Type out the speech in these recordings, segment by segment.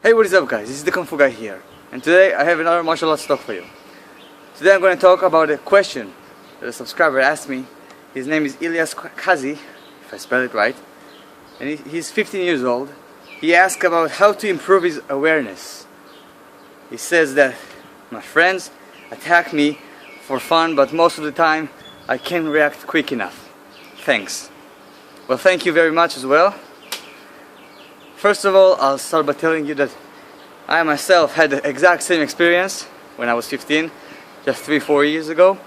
Hey, what is up guys, this is the Kung Fu guy here, and today I have another martial arts talk for you. Today I'm going to talk about a question that a subscriber asked me. His name is Ilyas Kazi, if I spell it right, and he's 15 years old. He asked about how to improve his awareness. He says that my friends attack me for fun, but most of the time I can't react quick enough. Thanks. Well, thank you very much as well. First of all, I'll start by telling you that I myself had the exact same experience when I was 15, just 3-4 years ago,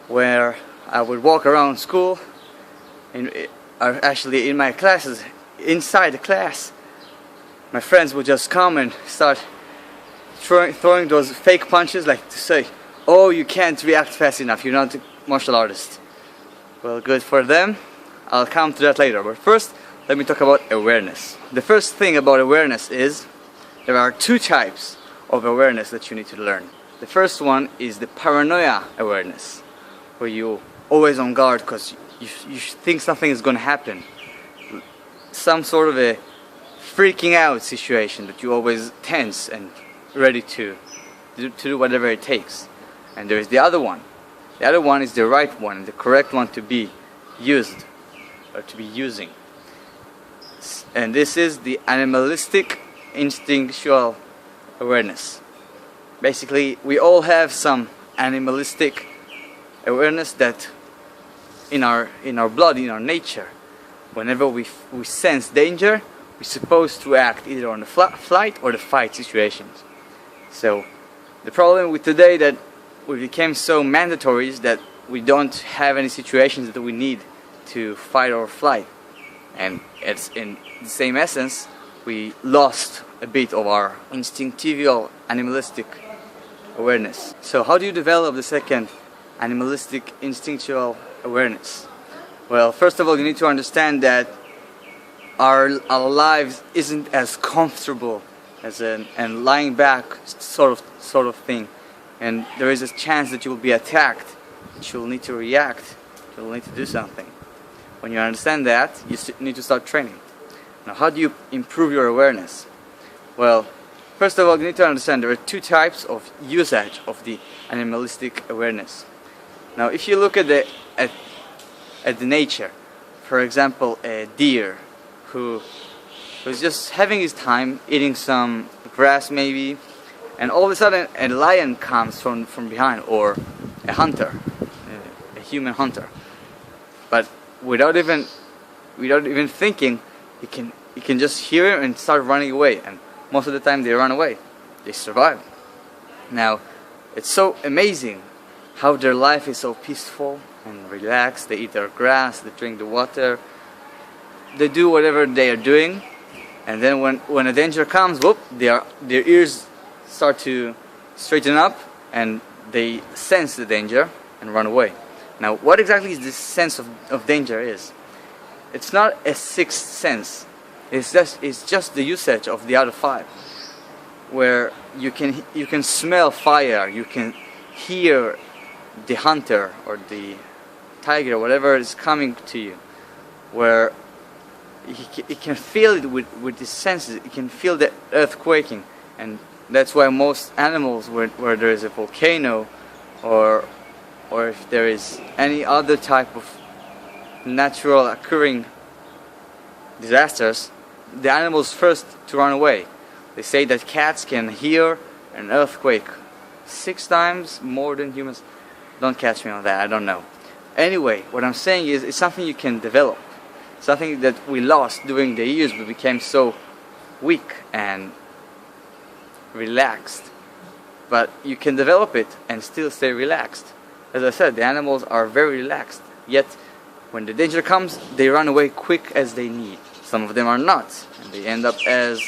where I would walk around school, and actually in my classes, inside the class, my friends would just come and start throwing those fake punches, like to say, oh, you can't react fast enough, you're not a martial artist. Well, good for them. I'll come to that later, but first let me talk about awareness. The first thing about awareness is there are two types of awareness that you need to learn. The first one is the paranoia awareness, where you're always on guard because you think something is going to happen. Some sort of a freaking out situation that you're always tense and ready to do whatever it takes. And there is the other one. The other one is the right one, the correct one to be used, or to be using. And this is the animalistic instinctual awareness. Basically, we all have some animalistic awareness that in our blood, in our nature. Whenever we sense danger, we're supposed to act either on the flight or the fight situations. So the problem with today that we became so mandatory is that we don't have any situations that we need to fight or flight. And it's in the same essence, we lost a bit of our instinctual animalistic awareness. So how do you develop the second animalistic instinctual awareness? Well, first of all, you need to understand that our lives isn't as comfortable as and lying back sort of thing. And there is a chance that you will be attacked, that you will need to react, you will need to do something. When you understand that, you need to start training. Now, how do you improve your awareness? Well, first of all, you need to understand there are two types of usage of the animalistic awareness. Now, if you look at the nature, for example, a deer who's just having his time eating some grass maybe, and all of a sudden a lion comes from behind, or a hunter, a human hunter. But without even thinking, you can just hear him and start running away, and most of the time they run away, they survive. Now, it's so amazing how their life is so peaceful and relaxed. They eat their grass, they drink the water, they do whatever they are doing, and then when a danger comes, whoop, their ears start to straighten up and they sense the danger and run away. Now, what exactly is this sense of danger is? It's not a sixth sense. It's just the usage of the other five, where you can smell fire, you can hear the hunter or the tiger, whatever is coming to you, where you can feel it with the senses. You can feel the earth quaking, and that's why most animals, where there is a volcano, or if there is any other type of natural occurring disasters, the animals first to run away. They say that cats can hear an earthquake 6 times more than humans. Don't catch me on that, I don't know. Anyway, what I'm saying is it's something you can develop. Something that we lost during the years. We became so weak and relaxed. But you can develop it and still stay relaxed. As I said, the animals are very relaxed, yet when the danger comes, they run away quick as they need. Some of them are not, and they end up as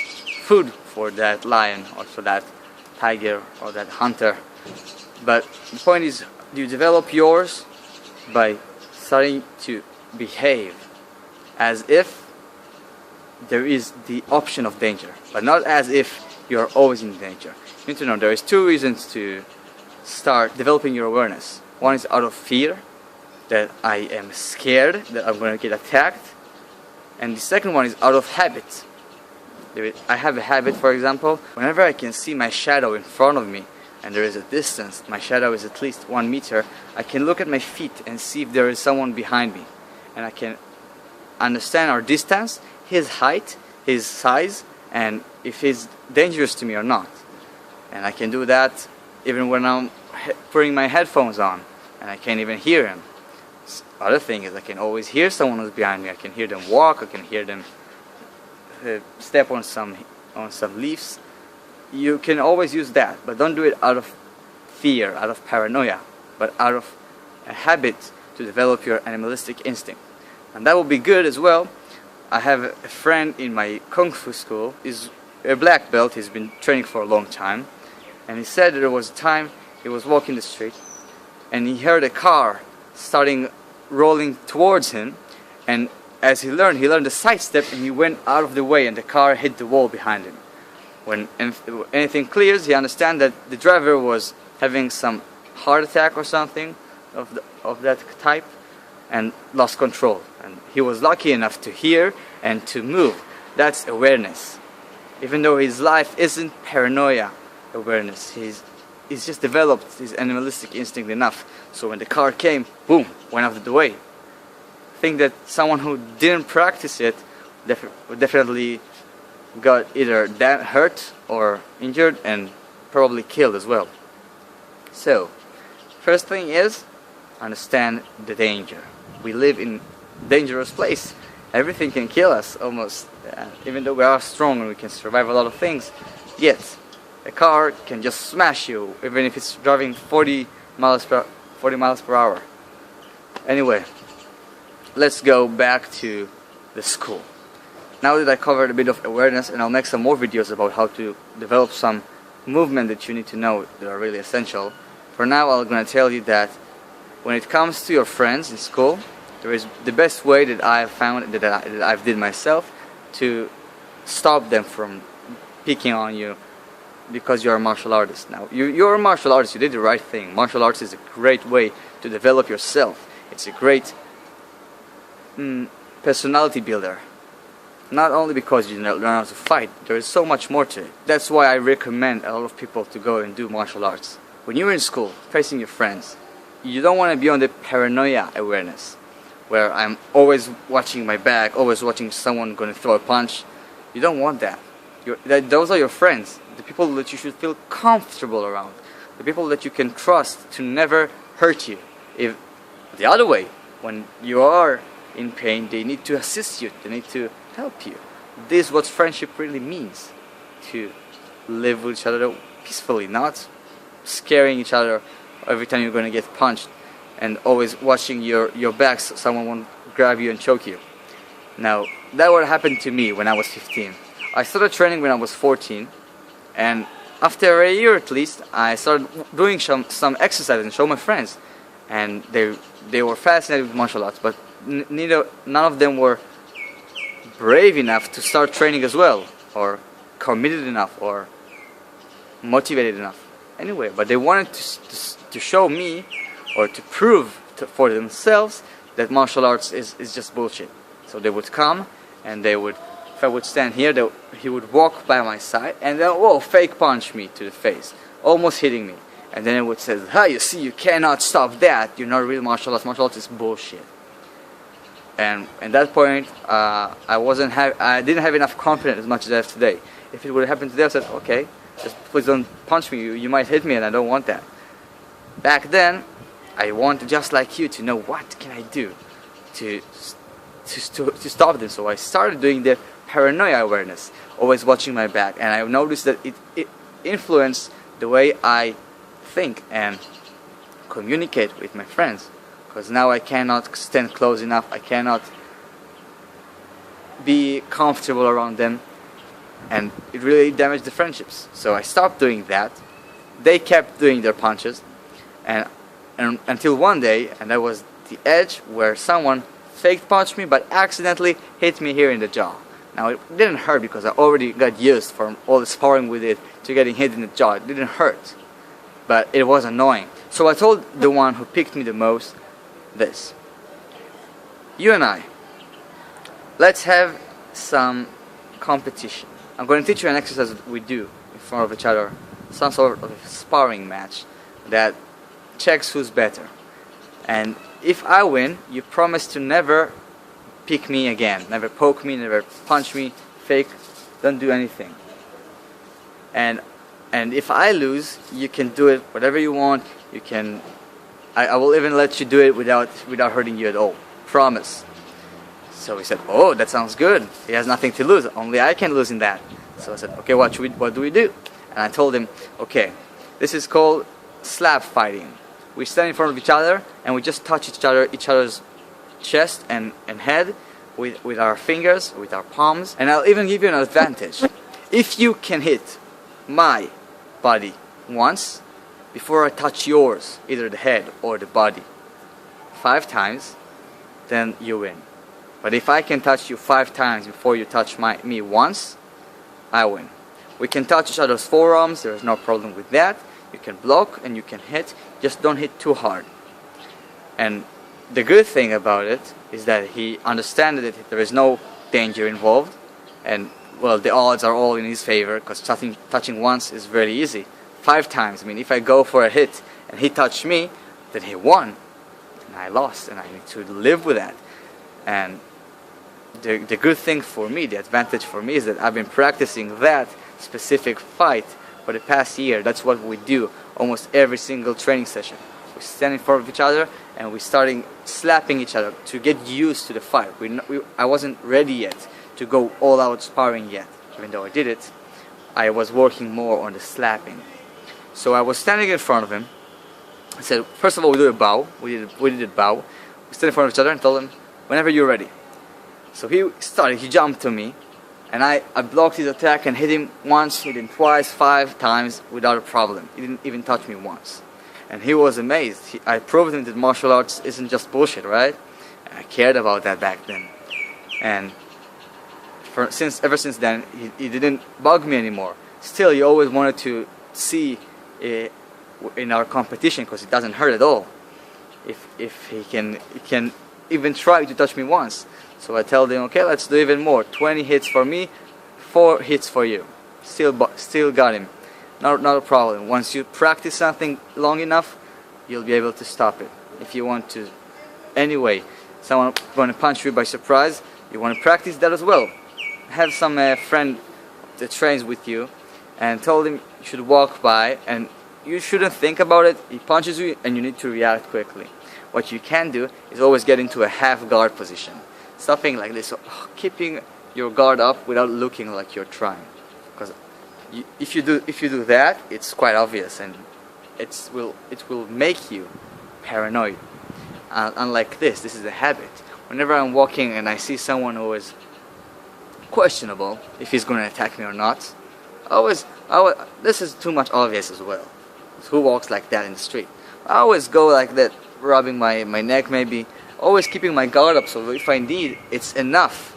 food for that lion or for that tiger or that hunter. But the point is, you develop yours by starting to behave as if there is the option of danger, but not as if you're always in danger. You need to know there is two reasons to start developing your awareness. One is out of fear, that I am scared that I'm going to get attacked, and the second one is out of habit. I have a habit, for example, whenever I can see my shadow in front of me and there is a distance, my shadow is at least 1 meter, I can look at my feet and see if there is someone behind me. And I can understand our distance, his height, his size, and if he's dangerous to me or not. And I can do that even when I'm putting my headphones on and I can't even hear him. Other thing is I can always hear someone who's behind me. I can hear them walk, I can hear them step on some leaves. You can always use that, but don't do it out of fear, out of paranoia, but out of a habit to develop your animalistic instinct. And that will be good as well. I have a friend in my Kung Fu school. He's a black belt, he's been training for a long time, and he said that there was a time he was walking the street and he heard a car starting rolling towards him, and as he learned to sidestep, and he went out of the way and the car hit the wall behind him. When anything clears, he understands that the driver was having some heart attack or something of that type and lost control, and he was lucky enough to hear and to move. That's awareness. Even though his life isn't paranoia awareness, he's just developed his animalistic instinct enough, so when the car came, boom, went out of the way. I think that someone who didn't practice it definitely got either hurt or injured and probably killed as well. So, first thing is, understand the danger. We live in a dangerous place. Everything can kill us almost, even though we are strong and we can survive a lot of things, yet a car can just smash you even if it's driving 40 miles per hour. Anyway, let's go back to the school. Now that I covered a bit of awareness, and I'll make some more videos about how to develop some movement that you need to know that are really essential. For now, I'm going to tell you that when it comes to your friends in school, there is the best way that I have found, that I've did myself, to stop them from picking on you because you're a martial artist. Now, you're a martial artist, you did the right thing. Martial arts is a great way to develop yourself. It's a great personality builder. Not only because you learn how to fight, there is so much more to it. That's why I recommend a lot of people to go and do martial arts. When you're in school, facing your friends, you don't want to be on the paranoia awareness, where I'm always watching my back, always watching someone going to throw a punch. You don't want that. Those are your friends, the people that you should feel comfortable around, the people that you can trust to never hurt you. If the other way, when you are in pain, they need to assist you, they need to help you. This is what friendship really means, to live with each other peacefully, not scaring each other every time you're going to get punched and always watching your back so someone won't grab you and choke you. Now, that would happen to me when I was 15. I started training when I was 14, and after a year at least, I started doing some exercises and show my friends, and they were fascinated with martial arts, but none of them were brave enough to start training as well, or committed enough, or motivated enough. Anyway, but they wanted to show me, or to prove for themselves, that martial arts is just bullshit. So they would come, and if I would stand here, he would walk by my side, and then, whoa, fake punch me to the face, almost hitting me. And then it would say, "Hi, you see, you cannot stop that. You're not real martial arts. Martial arts is bullshit." And at that point, I didn't have enough confidence as much as I have today. If it would have happened today, I said, "Okay, just please don't punch me. You might hit me, and I don't want that." Back then, I wanted, just like you, to know what can I do to stop them. So I started doing the paranoia awareness, always watching my back, and I noticed that it influenced the way I think and communicate with my friends. Because now I cannot stand close enough, I cannot be comfortable around them, and it really damaged the friendships. So I stopped doing that. They kept doing their punches, and until one day, and that was the edge, where someone fake punched me but accidentally hit me here in the jaw. Now it didn't hurt because I already got used from all the sparring with it to getting hit in the jaw. It didn't hurt, but it was annoying. So I told the one who picked me the most this: "You and I, let's have some competition. I'm going to teach you an exercise that we do in front of each other, some sort of a sparring match that checks who's better. And if I win, you promise to never pick me again, never poke me, never punch me, fake, don't do anything. And if I lose, you can do it whatever you want. You can, I will even let you do it without hurting you at all. Promise. So he said, oh, that sounds good. He has nothing to lose. Only I can lose in that. So I said, okay, what do we do? And I told him, okay, this is called slap fighting. We stand in front of each other and we just touch each other's chest and head with our fingers, with our palms. And I'll even give you an advantage. If you can hit my body once before I touch yours, either the head or the body, 5 times, then you win. But if I can touch you 5 times before you touch me once, I win. We can touch each other's forearms, there is no problem with that. You can block and you can hit, just don't hit too hard. And the good thing about it is that he understands that there is no danger involved, and well, the odds are all in his favor because touching once is very easy. 5 times, I mean, if I go for a hit and he touched me, then he won and I lost, and I need to live with that. And the good thing for me, the advantage for me, is that I've been practicing that specific fight for the past year. That's what we do almost every single training session. We stand in front of each other and we starting slapping each other to get used to the fight. I wasn't ready yet to go all out sparring yet. Even though I did it, I was working more on the slapping. So I was standing in front of him. I said, first of all, we do a bow. We did a bow. We stood in front of each other and told him, whenever you're ready. So he jumped to me, and I blocked his attack and hit him once, hit him twice, 5 times without a problem. He didn't even touch me once. And he was amazed. I proved him that martial arts isn't just bullshit, right? And I cared about that back then. And ever since then, he didn't bug me anymore. Still, he always wanted to see in our competition, because it doesn't hurt at all. If he can even try to touch me once. So I tell him, okay, let's do even more. 20 hits for me, 4 hits for you. Still got him. Not a problem. Once you practice something long enough, you'll be able to stop it. If you want to, anyway, someone going to punch you by surprise, you want to practice that as well. Have some friend that trains with you, and told him you should walk by, and you shouldn't think about it. He punches you, and you need to react quickly. What you can do is always get into a half guard position. Something like this, so keeping your guard up without looking like you're trying. Because if you do that, it's quite obvious, and it will make you paranoid. Unlike this is a habit. Whenever I'm walking and I see someone who is questionable if he's going to attack me or not, this is too much obvious as well. Who walks like that in the street? I always go like that, rubbing my neck maybe. Always keeping my guard up, so if I need, it's enough.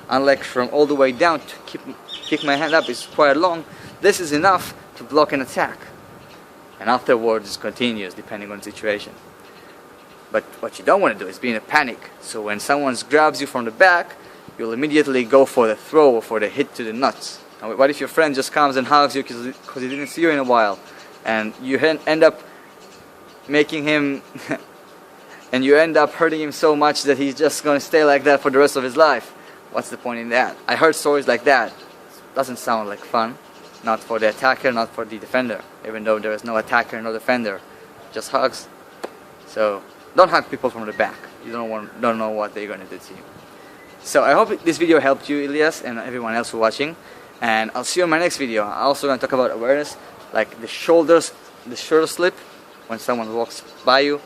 Unlike from all the way down to keep my hand up is quite long. This is enough to block an attack. And afterwards it continues depending on the situation. But what you don't want to do is be in a panic. So when someone grabs you from the back, you'll immediately go for the throw or for the hit to the nuts. Now, what if your friend just comes and hugs you because he didn't see you in a while, and you end up making him and you end up hurting him so much that he's just going to stay like that for the rest of his life? What's the point in that? I heard stories like that. Doesn't sound like fun. Not for the attacker, not for the defender. Even though there is no attacker, no defender, just hugs. So don't hug people from the back. You don't know what they're going to do to you. So I hope this video helped you, Elias, and everyone else who watching. And I'll see you in my next video. I'm also going to talk about awareness, like the shoulder slip when someone walks by you.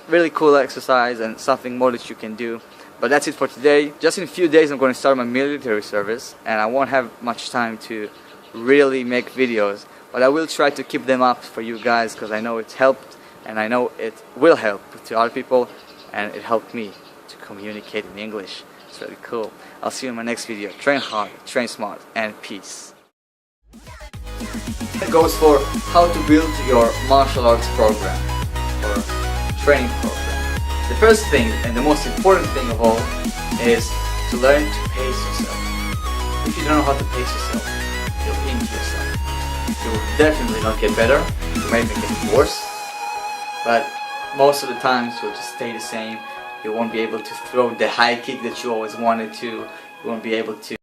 Really cool exercise and something more that you can do. But that's it for today. Just in a few days I'm going to start my military service, and I won't have much time to really make videos, but I will try to keep them up for you guys, because I know it's helped and I know it will help to other people, and it helped me to communicate in English. It's really cool. I'll see you in my next video. Train hard, train smart, and peace. It goes for how to build your martial arts program or training program. The first thing and the most important thing of all is to learn to pace yourself. If you don't know how to pace yourself, to yourself. You will definitely not get better, you may even get worse, but most of the times you'll just stay the same. You won't be able to throw the high kick that you always wanted to, you won't be able to